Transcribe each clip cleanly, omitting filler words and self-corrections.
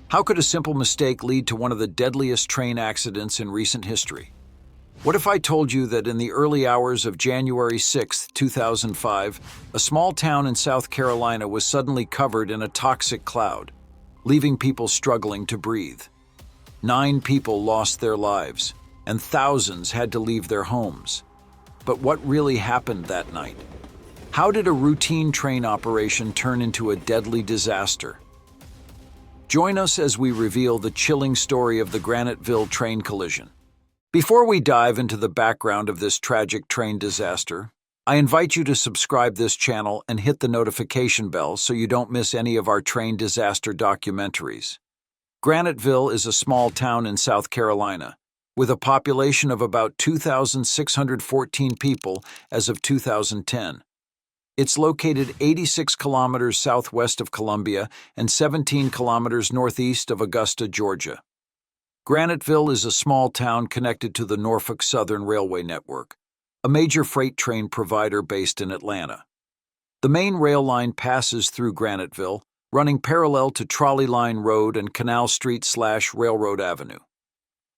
How could a simple mistake lead to one of the deadliest train accidents in recent history? What if I told you that in the early hours of January 6, 2005, a small town in South Carolina was suddenly covered in a toxic cloud, leaving people struggling to breathe? 9 people lost their lives, and thousands had to leave their homes. But what really happened that night? How did a routine train operation turn into a deadly disaster? Join us as we reveal the chilling story of the Graniteville train collision. Before we dive into the background of this tragic train disaster, I invite you to subscribe this channel and hit the notification bell so you don't miss any of our train disaster documentaries. Graniteville is a small town in South Carolina, with a population of about 2,614 people as of 2010. It's located 86 kilometers southwest of Columbia and 17 kilometers northeast of Augusta, Georgia. Graniteville is a small town connected to the Norfolk Southern Railway network, a major freight train provider based in Atlanta. The main rail line passes through Graniteville, running parallel to Trolley Line Road and Canal Street/Railroad Avenue.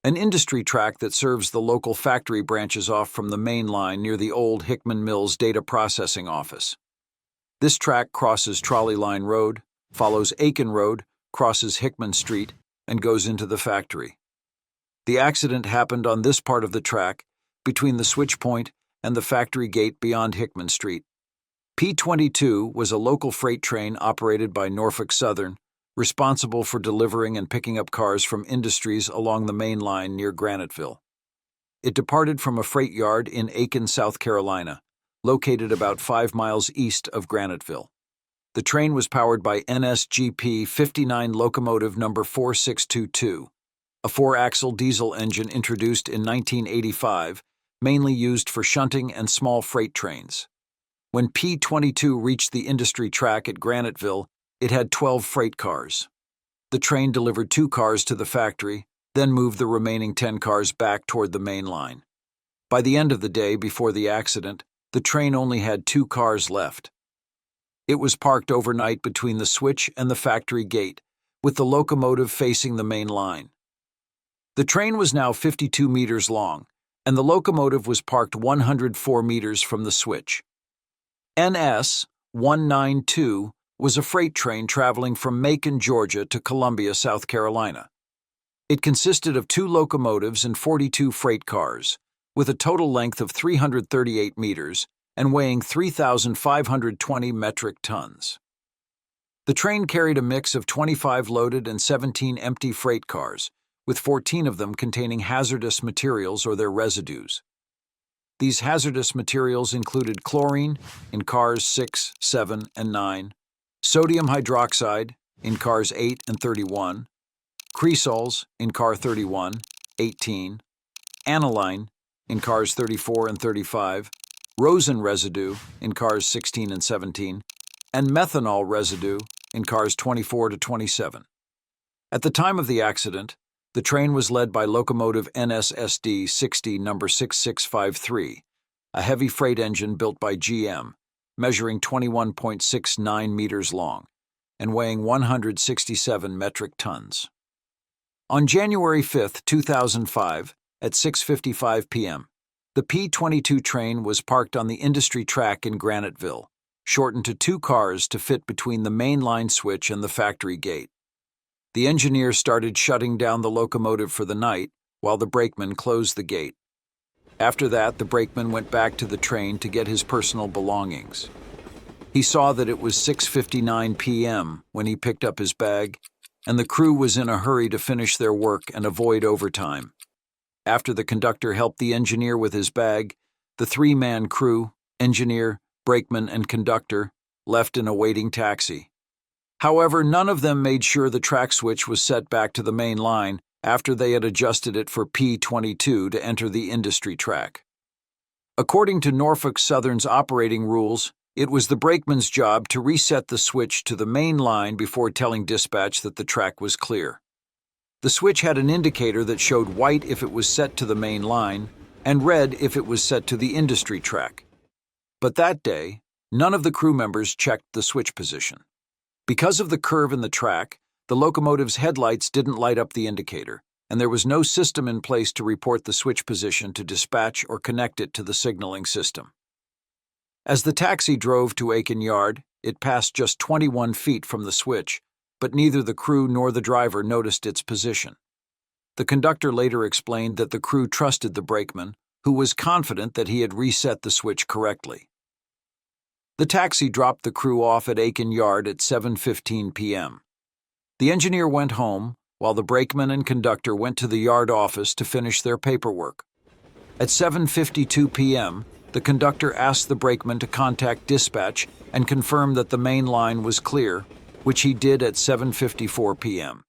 An industry track that serves the local factory branches off from the main line near the old Hickman Mills data processing office. This track crosses Trolley Line Road, follows Aiken Road, crosses Hickman Street, and goes into the factory. The accident happened on this part of the track, between the switch point and the factory gate beyond Hickman Street. P-22 was a local freight train operated by Norfolk Southern, responsible for delivering and picking up cars from industries along the main line near Graniteville. It departed from a freight yard in Aiken, South Carolina, located about 5 miles east of Graniteville. The train was powered by NSGP 59 locomotive number 4622, a 4-axle diesel engine introduced in 1985, mainly used for shunting and small freight trains. When P-22 reached the industry track at Graniteville, it had 12 freight cars. The train delivered 2 cars to the factory, then moved the remaining 10 cars back toward the main line. By the end of the day before the accident, the train only had 2 cars left. It was parked overnight between the switch and the factory gate, with the locomotive facing the main line. The train was now 52 meters long, and the locomotive was parked 104 meters from the switch. NS 192 was a freight train traveling from Macon, Georgia to Columbia, South Carolina. It consisted of 2 locomotives and 42 freight cars, with a total length of 338 meters and weighing 3,520 metric tons. The train carried a mix of 25 loaded and 17 empty freight cars, with 14 of them containing hazardous materials or their residues. These hazardous materials included chlorine in cars 6, 7, and 9, sodium hydroxide in cars 8 and 31, creosols in car 31, 18, aniline in cars 34 and 35, rosin residue in cars 16 and 17, and methanol residue in cars 24 to 27. At the time of the accident, the train was led by locomotive NSSD 60 number 6653, a heavy freight engine built by GM, measuring 21.69 meters long and weighing 167 metric tons. On January 5, 2005, at 6:55 p.m., the P-22 train was parked on the industry track in Graniteville, shortened to 2 cars to fit between the main line switch and the factory gate. The engineer started shutting down the locomotive for the night, while the brakeman closed the gate. After that, the brakeman went back to the train to get his personal belongings. He saw that it was 6:59 p.m. when he picked up his bag, and the crew was in a hurry to finish their work and avoid overtime. After the conductor helped the engineer with his bag, the 3-man crew, engineer, brakeman, and conductor, left in a waiting taxi. However, none of them made sure the track switch was set back to the main line after they had adjusted it for P-22 to enter the industry track. According to Norfolk Southern's operating rules, it was the brakeman's job to reset the switch to the main line before telling dispatch that the track was clear. The switch had an indicator that showed white if it was set to the main line and red if it was set to the industry track. But that day, none of the crew members checked the switch position. Because of the curve in the track, The locomotive's headlights didn't light up the indicator, and there was no system in place to report the switch position to dispatch or connect it to the signaling system. As the taxi drove to Aiken Yard, it passed just 21 feet from the switch, but neither the crew nor the driver noticed its position. The conductor later explained that the crew trusted the brakeman, who was confident that he had reset the switch correctly. The taxi dropped the crew off at Aiken Yard at 7:15 p.m. The engineer went home, while the brakeman and conductor went to the yard office to finish their paperwork. At 7:52 p.m., the conductor asked the brakeman to contact dispatch and confirm that the main line was clear, which he did at 7:54 p.m.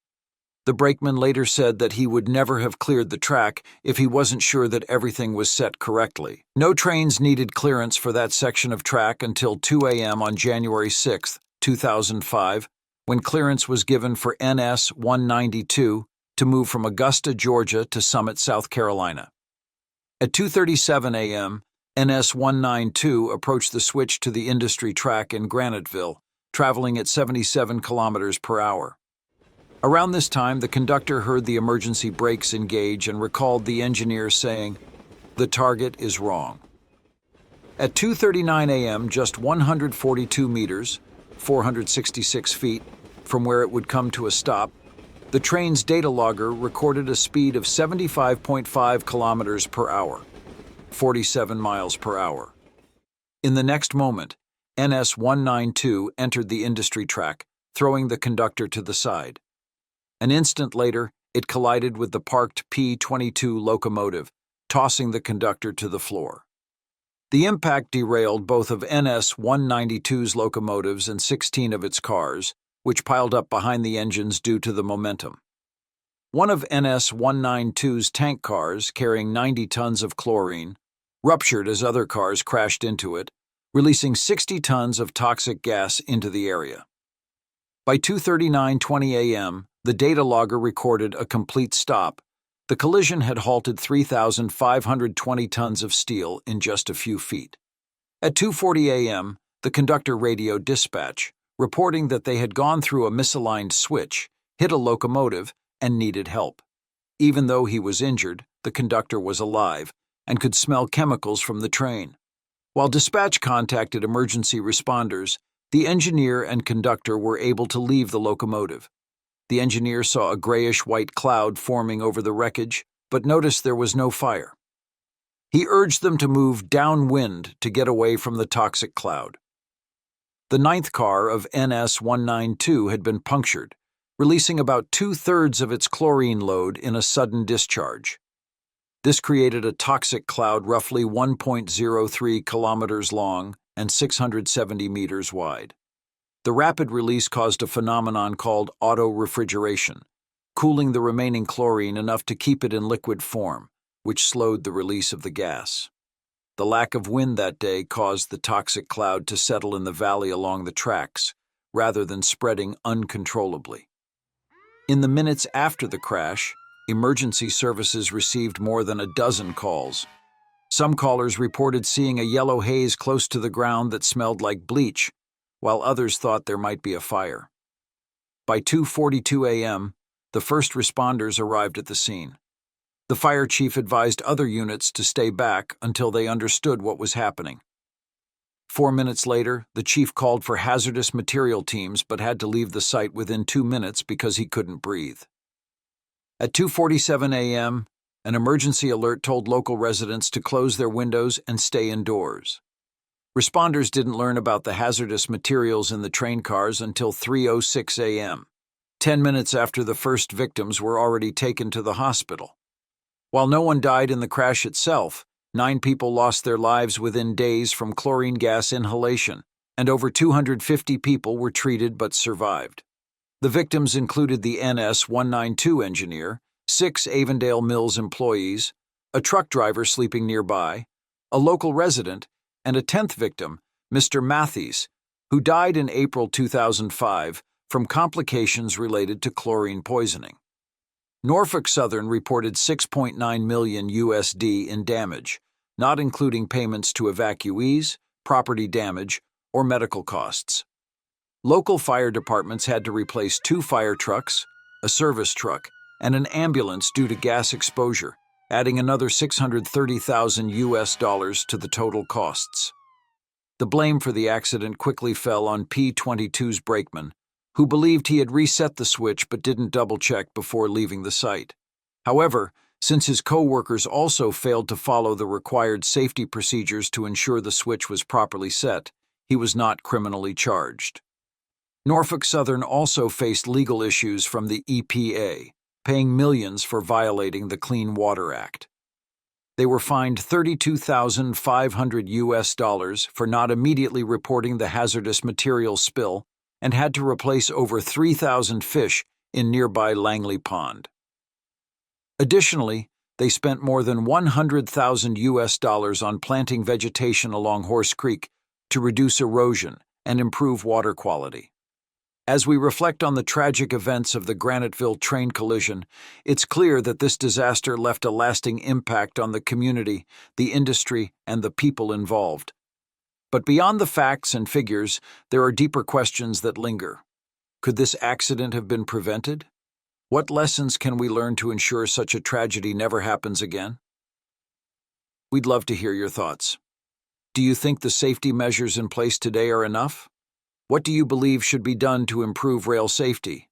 The brakeman later said that he would never have cleared the track if he wasn't sure that everything was set correctly. No trains needed clearance for that section of track until 2 a.m. on January 6, 2005, when clearance was given for NS 192 to move from Augusta, Georgia to Summit, South Carolina. At 2:37 a.m., NS 192 approached the switch to the industry track in Graniteville, traveling at 77 kilometers per hour. Around this time, the conductor heard the emergency brakes engage and recalled the engineer saying, "The target is wrong." At 2:39 a.m., just 142 meters, 466 feet, from where it would come to a stop, the train's data logger recorded a speed of 75.5 kilometers per hour, 47 miles per hour. In the next moment, NS 192 entered the industry track, throwing the conductor to the side. An instant later, it collided with the parked P-22 locomotive, tossing the conductor to the floor. The impact derailed both of NS 192's locomotives and 16 of its cars, which piled up behind the engines due to the momentum. One of NS 192's tank cars, carrying 90 tons of chlorine, ruptured as other cars crashed into it, releasing 60 tons of toxic gas into the area. By 2:39:20 a.m., the data logger recorded a complete stop. The collision had halted 3,520 tons of steel in just a few feet. At 2:40 a.m., the conductor radioed dispatch, reporting that they had gone through a misaligned switch, hit a locomotive, and needed help. Even though he was injured, the conductor was alive and could smell chemicals from the train. While dispatch contacted emergency responders, the engineer and conductor were able to leave the locomotive. The engineer saw a grayish-white cloud forming over the wreckage, but noticed there was no fire. He urged them to move downwind to get away from the toxic cloud. The ninth car of NS 192 had been punctured, releasing about 2/3 of its chlorine load in a sudden discharge. This created a toxic cloud roughly 1.03 kilometers long and 670 meters wide. The rapid release caused a phenomenon called auto-refrigeration, cooling the remaining chlorine enough to keep it in liquid form, which slowed the release of the gas. The lack of wind that day caused the toxic cloud to settle in the valley along the tracks, rather than spreading uncontrollably. In the minutes after the crash, emergency services received more than a dozen calls. Some callers reported seeing a yellow haze close to the ground that smelled like bleach, while others thought there might be a fire. By 2:42 a.m., the first responders arrived at the scene. The fire chief advised other units to stay back until they understood what was happening. 4 minutes later, the chief called for hazardous material teams but had to leave the site within 2 minutes because he couldn't breathe. At 2:47 a.m., an emergency alert told local residents to close their windows and stay indoors. Responders didn't learn about the hazardous materials in the train cars until 3:06 a.m., 10 minutes after the first victims were already taken to the hospital. While no one died in the crash itself, 9 people lost their lives within days from chlorine gas inhalation, and over 250 people were treated but survived. The victims included the NS 192 engineer, 6 Avondale Mills employees, a truck driver sleeping nearby, a local resident, and a 10th victim, Mr. Matthews, who died in April 2005 from complications related to chlorine poisoning. Norfolk Southern reported $6.9 million in damage, not including payments to evacuees, property damage, or medical costs. Local fire departments had to replace 2 fire trucks, a service truck, and an ambulance due to gas exposure, adding another $630,000 to the total costs. The blame for the accident quickly fell on P-22's brakeman, who believed he had reset the switch but didn't double-check before leaving the site. However, since his co-workers also failed to follow the required safety procedures to ensure the switch was properly set, he was not criminally charged. Norfolk Southern also faced legal issues from the EPA, paying millions for violating the Clean Water Act. They were fined $32,500 for not immediately reporting the hazardous material spill and had to replace over 3,000 fish in nearby Langley Pond. Additionally, they spent more than $100,000 on planting vegetation along Horse Creek to reduce erosion and improve water quality. As we reflect on the tragic events of the Graniteville train collision, it's clear that this disaster left a lasting impact on the community, the industry, and the people involved. But beyond the facts and figures, there are deeper questions that linger. Could this accident have been prevented? What lessons can we learn to ensure such a tragedy never happens again? We'd love to hear your thoughts. Do you think the safety measures in place today are enough? What do you believe should be done to improve rail safety?